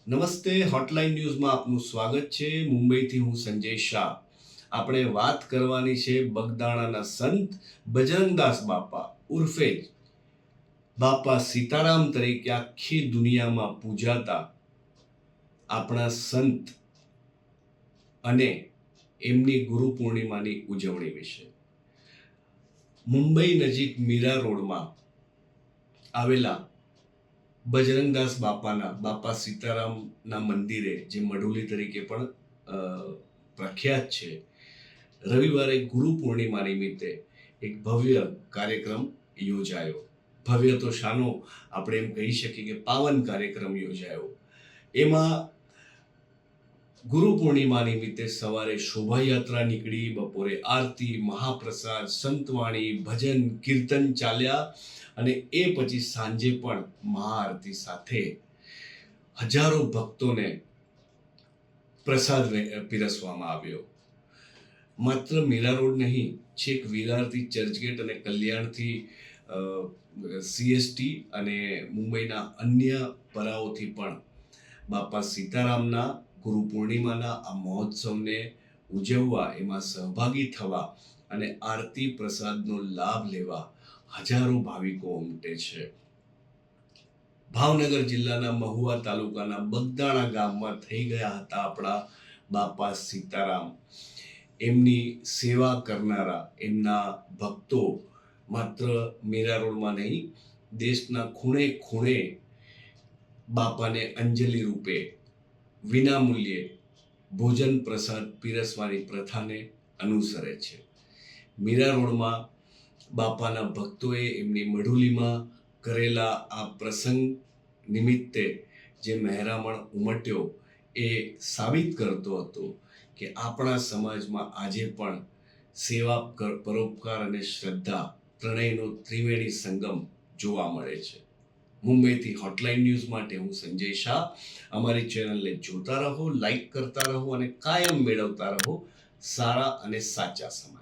નમસ્તે, હોટલાઇન ન્યૂઝમાં આપનું સ્વાગત છે. મુંબઈથી હું સંજય શાહ. આપણે વાત કરવાની છે બગદાણાના સંત બજરંગદાસ બાપા ઉર્ફે બાપા સીતારામ તરીકે આખી દુનિયામાં પૂજાતા આપણા સંત અને એમની ગુરુ પૂર્ણિમાની ઉજવણી વિશે. મુંબઈ નજીક મીરા રોડમાં આવેલા બજરંગદાસ બાપા સીતારામના મંદિરે, જે મઢુલી તરીકે પણ પ્રખ્યાત છે, રવિવારે ગુરુ પૂર્ણિમા નિમિત્તે એક ભવ્ય કાર્યક્રમ યોજાયો. ભવ્ય તો શાનો, આપણે એમ કહી શકીએ કે પાવન કાર્યક્રમ યોજાયો. એમાં ગુરુ પૂર્ણિમા નિમિત્તે સવારે શોભાયાત્રા નીકળી, બપોરે આરતી, મહાપ્રસાદ, સંતવાણી, ભજન, કીર્તન ચાલ્યા અને એ પછી સાંજે પણ મહાઆરતી સાથે હજારો ભક્તોને પ્રસાદ પીરસવામાં આવ્યો. માત્ર મીરા રોડ નહીં, છેક વિરારથી ચર્ચગેટ અને કલ્યાણથી CST અને મુંબઈના અન્ય પરાઓથી પણ બાપા સીતારામના ગુરુ પૂર્ણિમાના આ મહોત્સવને ઉજવવા, એમાં સહભાગી થવા અને આરતી પ્રસાદનો લાભ લેવા હજારો ભાવિકો ઉમટે છે. ભાવનગર જિલ્લાના મહુવા તાલુકાના બગદાણા ગામમાં થઈ ગયા હતા આપણા બાપા સીતારામ. એમની સેવા કરનારા એમના ભક્તો માત્ર મીરા રોડમાં નહીં, દેશના ખૂણે ખૂણે બાપાને અંજલિ રૂપે વિનામૂલ્યે ભોજન પ્રસાદ પીરસવાની પ્રથાને અનુસરે છે. મીરા રોડમાં બાપાના ભક્તોએ એમની મઢુલીમાં કરેલા આ પ્રસંગ નિમિત્તે જે મહેરામણ ઉમટ્યો, એ સાબિત કરતો હતો કે આપણા સમાજમાં આજે પણ સેવા, પરોપકાર અને શ્રદ્ધા ત્રણેયનો ત્રિવેણી સંગમ જોવા મળે છે. મુંબઈથી હોટલાઇન ન્યૂઝ માટે હું સંજય શાહ. અમારી ચેનલને જોતા રહો, લાઈક કરતા રહો અને કાયમ મેળવતા રહો સારા અને સાચા સમાચાર.